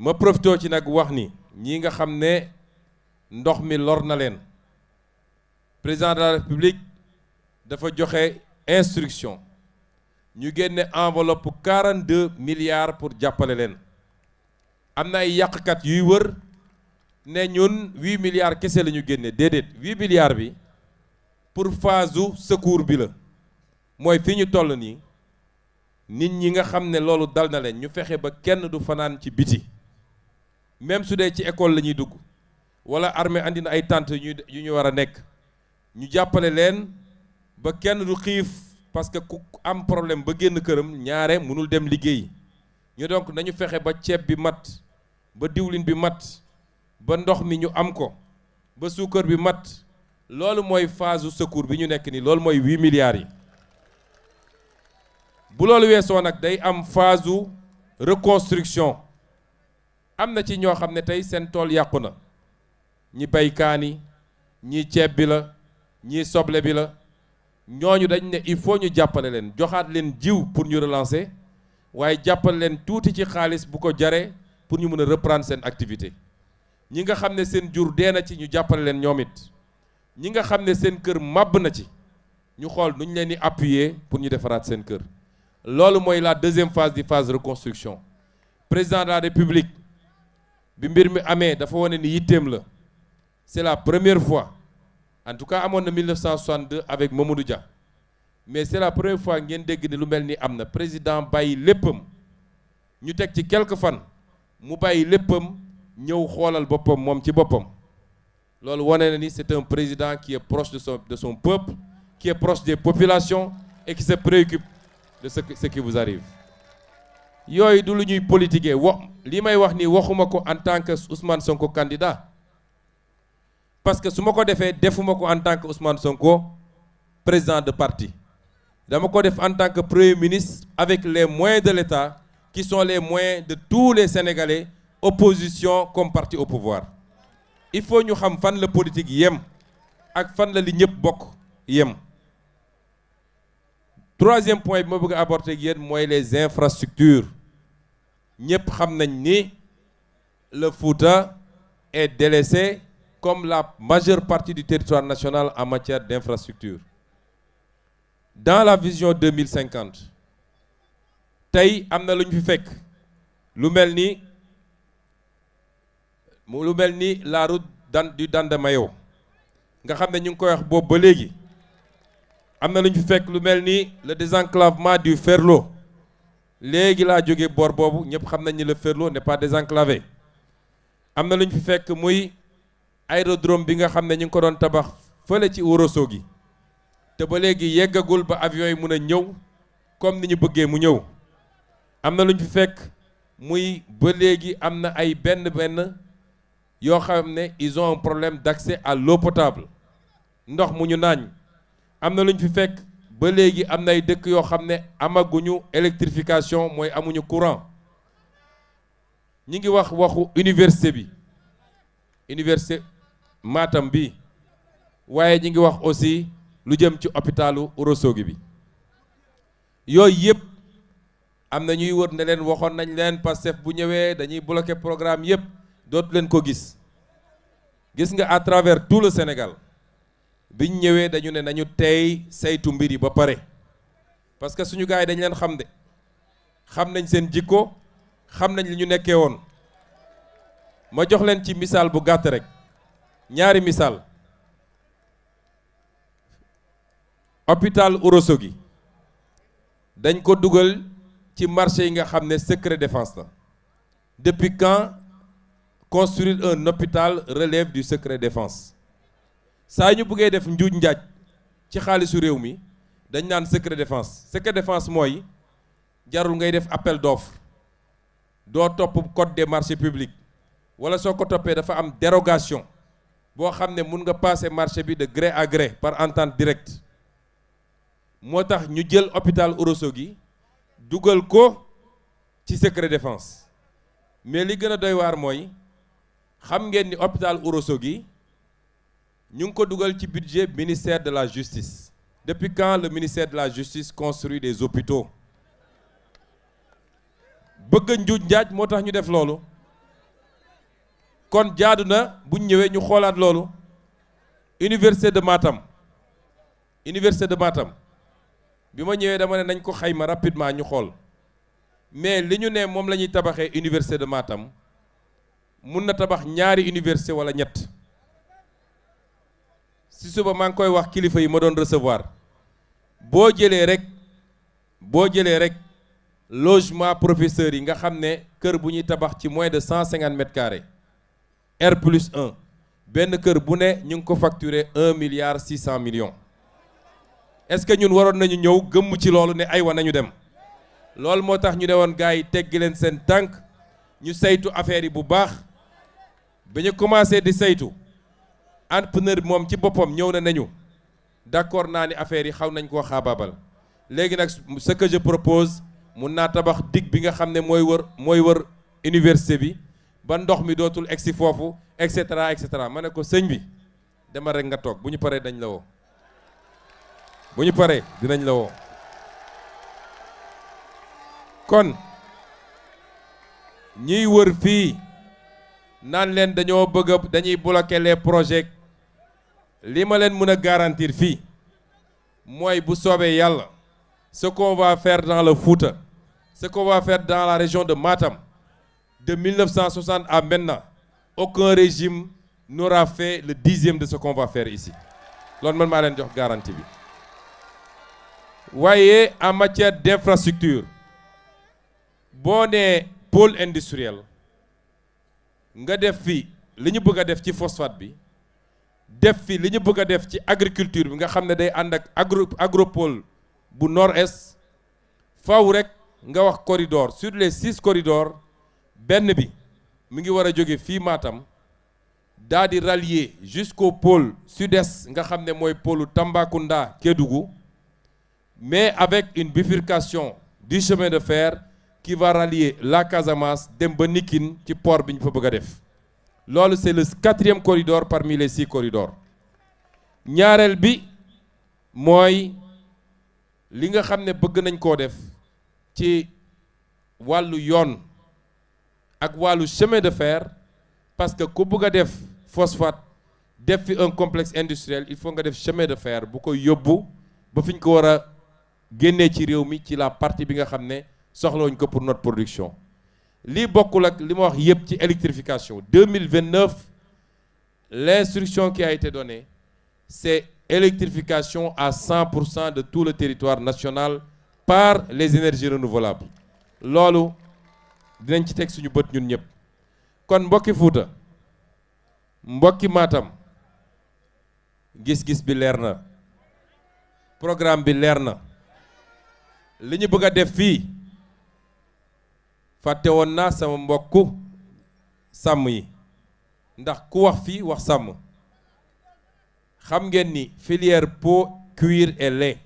ma profité ci nag wax ni ñi nga xam ne ndox mi lor na leen président de la république dafa joxe instruction ñu génne enveloppe 42 milliards pour jàppale leen am na ay yàqkat yuy wër ne ñun 8 milliards kese la ñu génne déedéet 8 milliards bi pour phase u secours bi la mooy fi ñu toll nii nit ñi nga xam ne loolu dal na leen ñu fexe ba kenn du fanaan ci biti même su dee ci école la ñuy dugg wala armée andi na ay tentes yu ñu war a nekk ñu jàppale leen ba kenn du xiif parce que ku am problème ba génn këram ñaare mënul dem liggéey ñu donc nañu fexe ba ceeb bi mat ba diwlin bi mat ba ndox mi ñu am ko ba suukar bi mat loolu mooy phase u secours bi ñu nekk nii loolu mooy 8 milliards yi bu loolu weesoo nag day am phase u reconstruction am na ci ñoo xam ne tey seen tool yàqu na ñi bay kaani ñii ceeb bi la ñii soble bi la ñooñu dañ ne il faut ñu jàppale leen joxaat leen jiw pour ñu relancer waaye jàppale leen tuuti ci xaalis bu ko jaree pour ñu mën a reprendre seen activité ñi nga xam ne seen jur dee na ci ñu jàppale leen ñoom it ñi nga xam ne seen kër màbb na ci ñu xool nu ñu leen di appuyer pour ñu defaraat seen kër loolu mooy la deuxième phase di phase reconstruction président de la république bi mbir mi amee dafa wane ni yitteem la c'est la première fois en tout cas amoon na 1962 avec Mamadou Dia mais c'est la première fois ngeen dégg ni lu mel ni am na président bàyyi léppam ñu teg ci quelques fan mu bàyyi léppam ñëw xoolal boppam moom ci boppam loolu wane na ni c'est un président qui est proche de son peuple qui est proche des populations et qui se préoccupe de ce qui vous arrive yooyu du lu ñuy politiquer li may wax ni waxuma ko en tant que Ousmane Sonko candidat parce que su ma ko defee defuma ko en tant que Ousmane Sonko président de parti dama ko def en tant que premier ministre avec les moyens de l'État qui sont les moyens de tous les Sénégalais opposition comme parti au pouvoir il faut ñu xam fan la politique yem ak fan la li ñëpp bokk yem. Troisième point bi ma bëgg a aborder ak yéen mooy les infrastructures ñëpp xam nañ ni le Fouta est délaissé comme la majeure partie du territoire national en matière d'infrastructure. Dans la vision 2050 tey am na lu ñu fi fekk lu mel ni la route du Dandamayo nga xam ne ñu ngi koy wax boobu ba léegi am na lu ñu fi fekk lu mel ni le désenclavement du Ferlo léegi laa jógee boor boobu ñëpp xam nañ ni le Ferlo n'est pas désenclavé am na lu ñu fi fekk muy aérodrome bi nga xam ne ñu ngi ko doon tabax fële ci Ourossogui te ba léegi yeggagul ba avion yi mun a ñëw comme ni ñu bëggee mu ñëw am na lu ñu fi fekk muy ba léegi am na ay benn yoo xam ne ils ont un problème d'accès à l'eau potable ndox mu ñu naañ am na lu ñu fi fekk ba léegi am na ay dëkk yoo xam ne amaguñu électrification mooy amuñu courant ñi ngi waxu université bi université Matam bi waaye ñi ngi wax aussi lu jëm ci hôpitalu Ourossogui bi yooyu yëpp am na ñuy wër ne leen waxoon nañ leen Pastef bu ñëwee dañuy bloquer programme yëpp dootu leen ko gis nga à travers tout le Sénégal biñ ñëwee dañu ne nañu tey saytu mbir yi ba pare parce que suñu gars yi dañ leen xam de xam nañ seen jikko xam nañ li ñu nekkee woon ma jox leen ci misaal bu gàtt rek ñaari misaal hôpital Ourossogui dañ ko dugal ci marché yi nga xam ne secret défense la depuis quand construire un hôpital relève du secret défense saa ñu bëggee def njuuj njaaj ci xaalisu réew mi dañ naan secret défense mooy jarul ngay def appel d'offre doo topp code des marchés publics wala soo ko toppee dafa am dérogation boo xam ne mun nga passer marché bi de gré à gré par entente directe moo tax ñu jël hôpital Ourossogui dugal ko ci secret défense mais li gën a doy waar mooy xam ngeen ni hôpital Ourossogui ñu ngi ko dugal ci budget ministère de la justice depuis quand le ministère de la justice construit des hôpitaux bëgg njuuj njaaj moo tax ñu def loolu kon jaadu na buñ ñëwee ñu xoolaat loolu. Université de Matam bi ma ñëwee dama ne nañ ko xayma rapidement ñu xool mais li ñu ne moom la ñuy tabaxee Université de Matam mun na tabax ñaari université wala ñett si suba maa ngi koy wax kilifa yi ma doon recevoir boo jëlee rek logement professeurs yi nga xam ne kër bu ñuy tabax ci moins de 150 mètres carrés R+1 benn kër bu ne ñu ngi ko facturé 1,6 milliard. Est-ce que ñun waroon nañu ñëw gëmm ci loolu ne aywa nañu dem loolu moo tax ñu ne woon gars yi teggi leen seen tànk ñu saytu affaire yi bu baax ba ñu commencé di saytu entrepreneur bi moom ci boppam ñëw na nañu d'accord naa ni affaire yi xaw nañ koo xaabaabal léegi nag ce que je propose mun naa tabax dig bi nga xam ne mooy wër université bi ba ndox mi dootul egsi foofu et cetera ma ne ko sëñ bi demal rek nga toog bu ñu paree dañ la woo bu ñu paree dinañ la woo kon ñiy wër fii naan leen dañuy bloquer les projets li ma leen mën a garantir fii mooy bu soobee yàlla ce qu'on va faire dans le Fouta ce qu'on va faire dans la région de Matam de 1960 à maintenant aucun régime n'aura fait le 10e de ce qu'on va faire ici loolu man maa leen jox garantie bi waaye en matière d'infrastructure boo nee pôle industriel nga def fi li ñu bëgg a def ci phosphate bi def fi li ñu bëgg a def ci agriculture bi nga xam ne day ànd ak agropole bu nord-est faw rek nga wax corridor sur les 6 corridors benn bi mi ngi war a jóge fii Matam daa di rallier jusqu'au pôle sud-est nga xam ne mooy pôle Tambacounda Kédougou mais avec une bifurcation du chemin de fer qui va rallier la Casamance dem ba Nikine ci port bi ñu fa bëgg a def loolu c'est le 4e corridor parmi les 6 corridors ñaareel bi mooy li nga xam ne bëgg nañ koo def ci wàllu yoon ak wàllu chemin de fer parce que ku bëgg a def phosphate def fi un complexe industriel il faut nga def chemin de fer bu koy yóbbu ba fi ñu ko war a génnee ci réew mi ci la partie bi nga xam ne soxlawuñ ko pour notre production lii bokkul ak li ma wax yépp ci électrification 2029 l'instruction qui a été donnée c'est électrification à 100% de tout le territoire national par les énergies renouvelables loolu dinañ ci teg suñu bët ñun ñëpp kon mbokki Fuuta mbokki Matam gis-gis bi leer na programme bi leer na li ñu bëgg a def fii fàtte woon naa sama mbokku sàmm yi ndax ku wax fii wax sàmm xam ngeen ni filière peau cuir et lait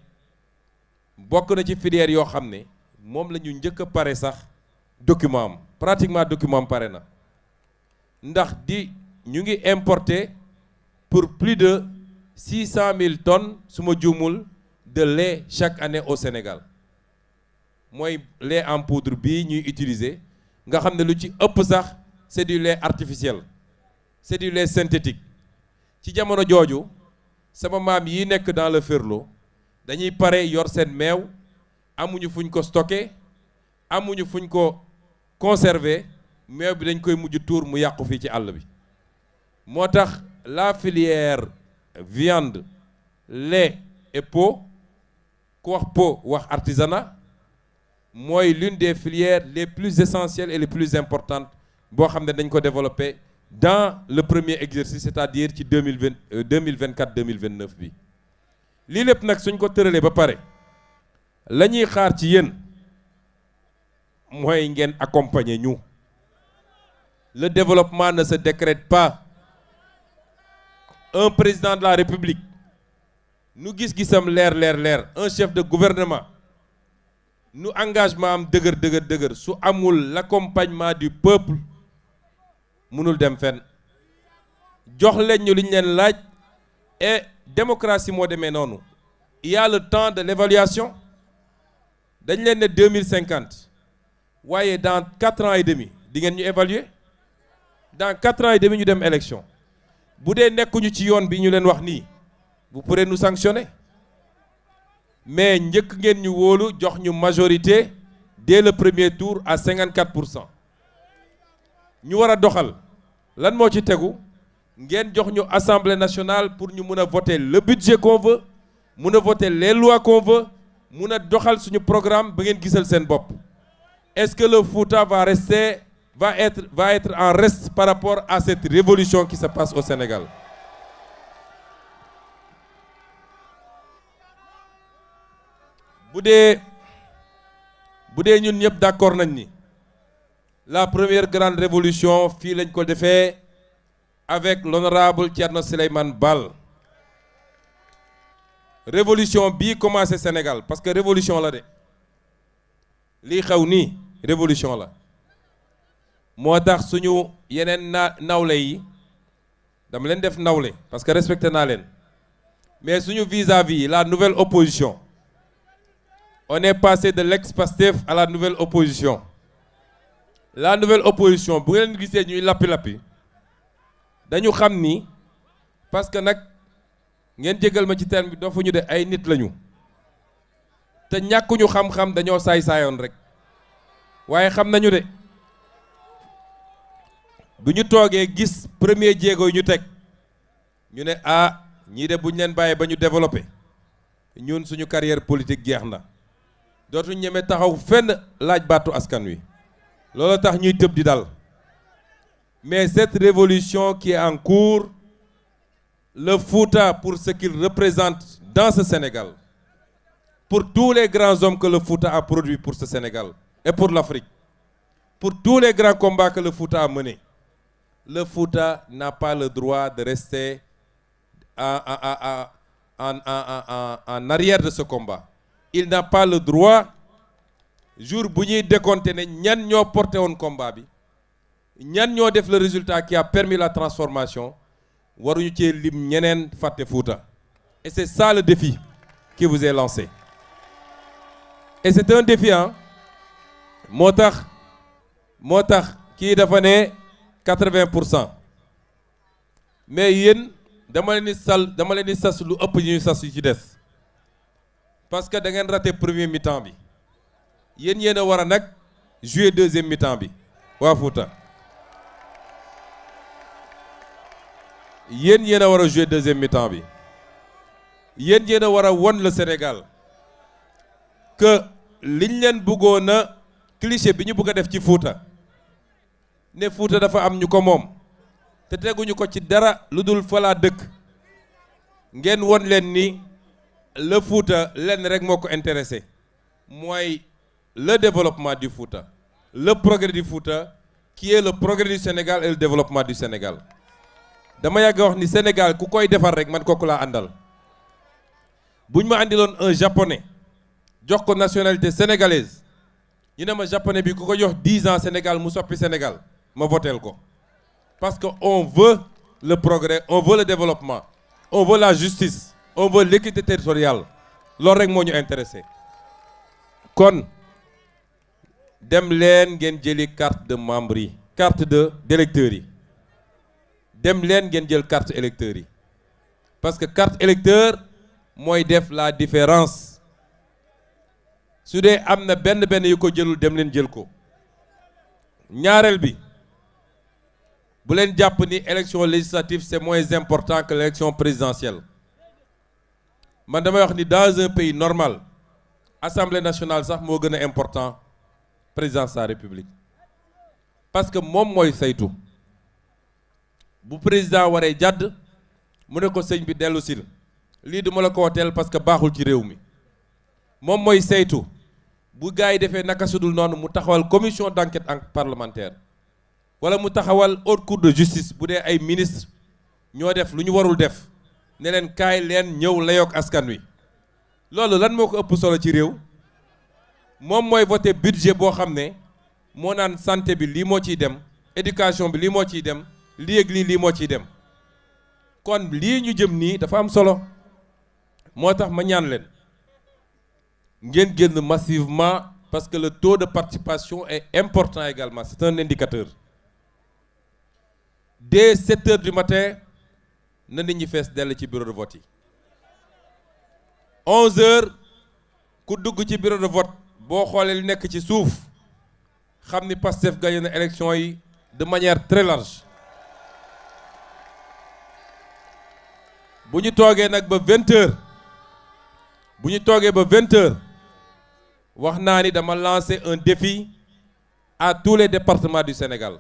bokk na ci filière yoo xam ne moom la ñu njëkk a pare sax document am pratiquement document am pare na ndax ñu ngi importer pour plus de 600 000 tonnes su ma juumul de lait chaque année au Sénégal mooy lait en poudre bii ñuy utiliser nga xam ne lu ci ëpp sax c'est du lait artificiel c'est du lait synthétique ci jamono jooju sama maam yi nekk dans le Ferlo dañuy pare yor seen meew amuñu fuñ ko stocké amuñu fuñ ko conserver meew bi dañ koy mujj tuur mu yàqu fii ci àll bi moo tax la filière viande lait et peau ku wax peau wax artisanat mooy l'une des filières les plus essentielles et les plus importantes boo xam ne dañ ko développer dans le premier exercice c'est-à-dire ci 2024-2029 bi lii lépp nag suñ ko tëralee ba pare la ñuy xaar ci yéen mooy ngeen accompagner ñu le développement ne se décrète pas un président de la République nu gis-gisam leer un chef de gouvernement nu engagement am dëgër su amul l'accompagnement du peuple mënul dem fenn jox leen ñu li ñu leen laaj et démocratie moo demee noonu il y a le temps de l'évaluation dañ leen ne 2050 waaye dans 4 ans et demi di ngeen ñu évaluer dans 4 ans et demi ñu dem élection bu dee nekkuñu ci yoon bi ñu leen wax nii vous pourrez nous sanctionner mais njëkk ngeen ñu wóolu jox ñu majorité dès le premier tour à 54%. ñu war a doxal lan moo ci tegu ngeen jox ñu assemblée nationale pour ñu mun a voter le budget qu'on veut mun a voter les lois qu'on veut mun a doxal suñu programme ba ngeen gisal seen bopp. Est-ce que le Fouta va être en reste par rapport à cette révolution qui se passe au Sénégal? bu dee ñun ñëpp d'accord nañ ni la première grande révolution fii lañ ko defee avec l'honorable Thierno Souleymane Baal. Révolution bii commencé Sénégal parce que révolution la de lii xew nii révolution la moo tax suñu yeneen nawle yi dama leen def nawle parce que respecté naa leen mais suñu vis-à-vis la nouvelle opposition on est passé de l'ex-Pastef à la nouvelle opposition. La nouvelle opposition bu ngeen gisee ñuy lappi-lappi dañu xam ni parce que nag ngeen jégal ma ci terme bi doofu ñu de ay nit lañu te ñàkkuñu xam-xam dañoo saay-saayoon rek waaye xam nañu de bu ñu toogee gis premier jéego yu ñu teg ñu ne ñii de bu ñu leen bàyyee ba ñu développé ñun suñu carrière politique jeex na dootuñ ñeme taxaw fenn laaj baatu askan wi loolu tax ñuy tëb di dal mais cette révolution qui est en cours le Fouta pour ce qu'il représente dans ce Sénégal pour tous les grands hommes que le Fouta a produits pour ce Sénégal et pour l'Afrique pour tous les grands combats que le Fouta a menés le Fouta n'a pas le droit de rester en arrière de ce combat. Il n'a pas le droit jour bu ñuy décompter ne ñan ñoo porté woon combat bi ñan ñoo def le résultat qui a permis la transformation waruñu ci lim ñeneen fàtte Fouta. Et c'est ça le défi qui vous est lancé. Et c'est un défi moo tax kii dafa ne 80% mais yéen dama leen di sas lu ëpp ñuy sas yu ci des parce que da ngeen raté premier mi-temps bi yéen a war a nag jouer deuxième mi-temps bi waa Fouta yéen a war a jouer deuxième mi-temps bi yéen a war a won le Sénégal que liñ leen bëggoon a cliché bi ñu bëgg a def ci Fouta ne Fouta dafa am ñu ko moom te teguñu ko ci dara lu dul fa laa dëkk ngeen won leen ni le Fouta lenn rek moo ko intéressé mooy le développement du Fouta le progrès du Fouta qui est le progrès du Sénégal et le développement du Sénégal. dama yàgg wax ni Sénégal ku koy defar rek man kooku laa àndal buñ ma àndiloon un japonais jox ko nationalité sénégalaise ñu ne ma japonais bi ku ko jox 10 ans Sénégal mu soppi Sénégal ma voteel ko parce que on veut le progrès on veut le développement on veut la justice on veut l'équité territoriale loolu rek moo ñu intéressé kon dem leen ngeen jëli carte de membre yi carte d'électeurs yi dem leen ngeen jël carte électeurs yi parce que carte électeur mooy def la différence su dee am na benn yu ko jëlul dem leen jël ko ñaareel bi bu leen jàpp ni élection législative c'est moins important que l'élection présidentielle man damay wax ni dans un pays normal assemblée nationale sax moo gën a important présidence de la république parce que moom mooy saytu bu président waree jàdd mu ne ko sëñ bi dellu sil lii du ma la ko woteel parce que baaxul ci réew mi moom mooy saytu bu gars yi defee naka sudul noonu mu taxawal commission d'enquête parlementaire wala mu taxawal haute cour de justice bu dee ay ministre ñoo def lu ñu warul def ne leen kaay leen ñëw layoog askan wi loolu lan moo ko ëpp solo ci réew moom mooy voté budget boo xam ne moo naan santé bi lii moo ciy dem éducation bi lii moo ciy dem lii ak lii moo ciy dem kon lii ñu jëm nii dafa am solo moo tax ma ñaan leen ngeen génn massivement parce que le taux de participation est important également c'est un indicateur dès 7 heures du matin na nit ñi fees dell ci bureau de vote yi 11 heures ku dugg ci bureau de vote boo xoolee li nekk ci suuf xam ni Pastef gagné na élection yi de manière très large bu ñu toogee nag ba 20 heures bu ñu toogee ba 20 heures wax naa ni dama lancer un défi à tous les départements du Sénégal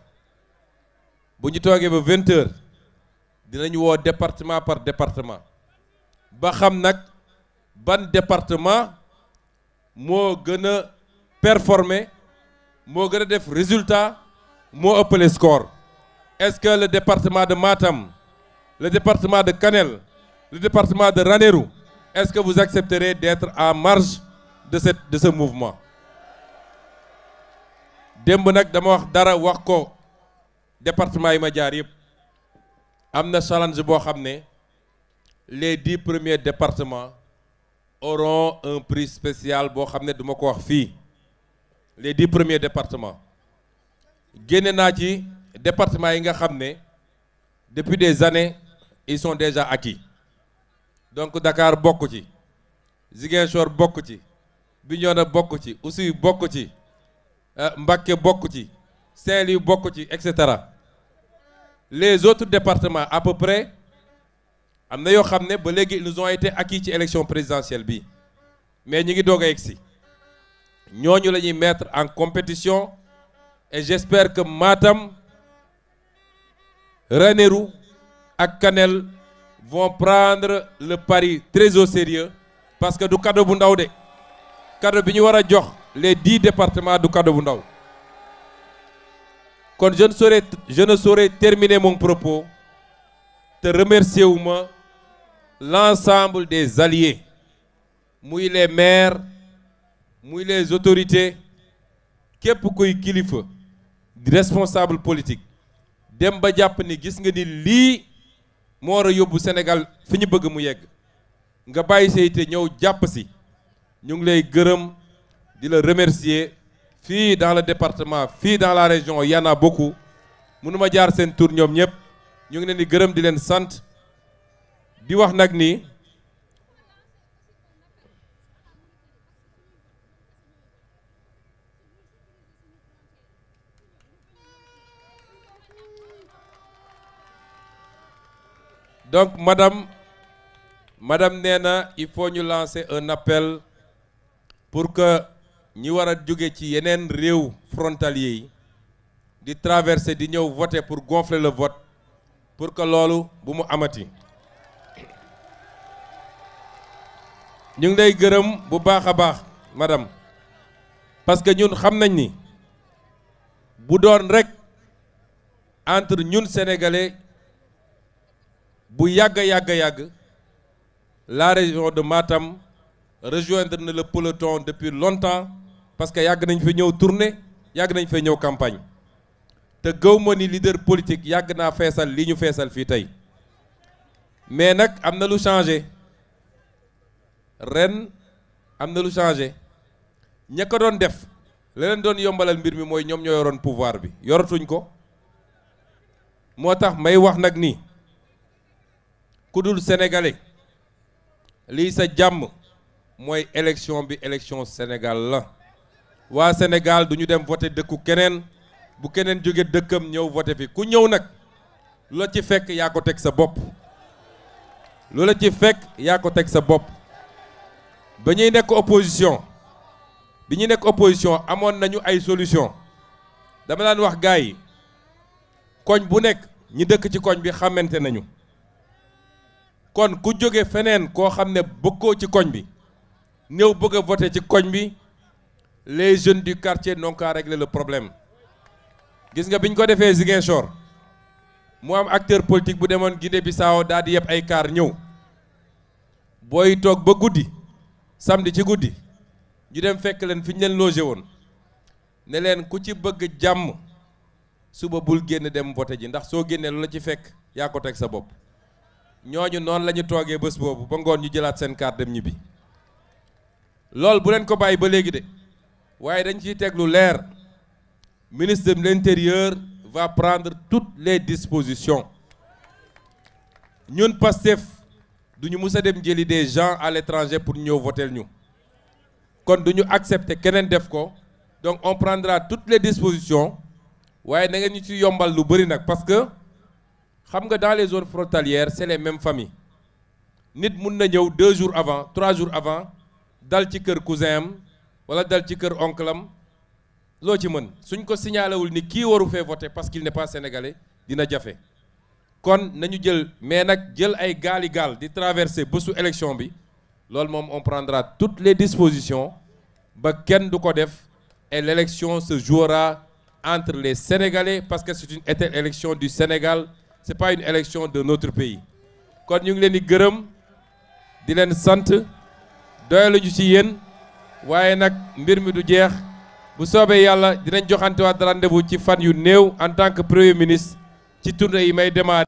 bu ñu toogee ba 20 heures dinañu woo département par département ba xam nag ban département moo gën a performer moo gën a def résultat moo ëppale score. Est-ce que le département de Matam, le département de Kanel, le département de Ranérou, est-ce que vous accepterez d'être en marge de ce mouvement? démb nag dama wax dara wax ko département yi ma jaar yëpp am na challenge boo xam ne les 10 premiers départements auront un prix spécial boo xam ne duma ko wax fii les 10 premiers départements génne naa ci départements yi nga xam ne depuis des années ils sont déjà acquis donc Dakar bokk ci Ziguinchor bokk ci Bignona bokk ci Oussouye bokk ci Mbacké bokk ci Saint-Louis bokk ci et cetera les autres départements à peu près am na yoo xam ne ba léegi ils ont été acquis ci élection présidentielle bi mais ñu ngi doog a yegsi ñooñu la ñuy mettre en compétition et j'espère que Matam Ranérou ak Kanel vont prendre le pari très au sérieux parce que du cadeau bu ndaw de cadeau bi ñu war a jox les 10 départements du cadeau bu ndaw kon je ne saurais terminer mon propos te remercier wu ma l'ensemble des alliés muy les maires muy les autorités képp kuy kilifa responsable politique dem ba jàpp ni gis nga ni lii moo war a yóbbu Sénégal fi ñu bëgg mu yegg nga bàyyi say te ñëw jàpp si ñu ngi lay gërëm di la remercier fii dans le département fii dans la région y en a beaucoup mënuma jaar seen tour ñoom ñëpp ñu ngi leen di gërëm di leen sant di wax nag ni donc madame nee na il faut ñu lancer un appel pour que ñi war a jóge ci yeneen réew frontaliers yi di traverser di ñëw voter pour gonfler le vote pour que loolu bu mu amati ñu ngi lay gërëm bu baax a baax madame parce que ñun xam nañ ni bu doon rek entre ñun sénégalais bu yàgg la région de Matam rejoindre na le peloton depuis longtemps parce que yàgg nañ fi ñëw tournée yàgg nañ fi ñëw campagne te gëw ma ni leader politique yàgg naa feesal li ñu feesal fii tey mais nag am na lu changé ren am na lu changé ña ko doon def la leen doon yombalal mbir mi mooy ñoom ñoo yoroon pouvoir bi yoratuñ ko moo tax may wax nag ni ku dul sénégalais lii sa jàmm mooy élection bi élection Sénégal la waa Sénégal du ñu dem voter dëkku keneen bu keneen jóge dëkkam ñëw voter fi ku ñëw nag lu la ci fekk yaa ko teg sa bopp lu la ci fekk yaa ko teg sa bopp ba ñuy nekk opposition bi ñu nekk opposition amoon nañu ay solution dama daan wax gars yi koñ bu nekk ñi dëkk ci koñ bi xamante nañu kon ku jóge feneen koo xam ne bokkoo ci koñ bi ñëw bëgg a voter ci koñ bi les jeunes du quartier n'ont qu'à régler le problème gis nga bi ñu ko defee Ziguinchor mu am acteur politique bu demoon Guinée-Bissau daal di yeb ay car ñëw booy toog ba guddi samedi ci guddi ñu dem fekk leen fi ñu leen logé woon ne leen ku ci bëgg jàmm suba bul génn dem voter ji ndax soo génnee lu la ci fekk yaa ko teg sa bopp ñooñu noonu la ñu toogee bés boobu ba ngoon ñu jëlaat seen carte dem ñibbi loolu bu leen ko bàyyi ba léegi de waaye dañ ciy teg lu leer ministre de l'intérieur va prendre toutes les dispositions. Ñun Pastef duñu mus a dem jëli des gens à l'étranger pour ñëw voter ñu kon duñu accepter keneen def ko donc on prendra toutes les dispositions waaye na ngeen ñu ci yombal lu bari nag parce que xam nga dans les zones frontalières c'est les mêmes familles nit mun na ñëw 2 jours avant 3 jours avant dal ci kër cousin am wala dal ci kër oncle am loo ci mën suñ ko signalé wul ni kii waru fee voter parce qu'il n'est pas sénégalais dina jafe kon nañu jël mais nag jël ay gaali gaal di traverser bésu élection bi loolu moom on prendra toutes les dispositions ba kenn du ko def et l'élection se jouera entre les Sénégalais parce que c'est une élection du Sénégal c'est pas une élection de notre pays kon ñu ngi leen di gërëm di leen sant doyaluñu ci yéen waaye nag mbir mi du jeex bu soobee yàlla dinañ joxante waat rendez-vous ci fan yu néew en tant que premier ministre ci tournée yi may démarrer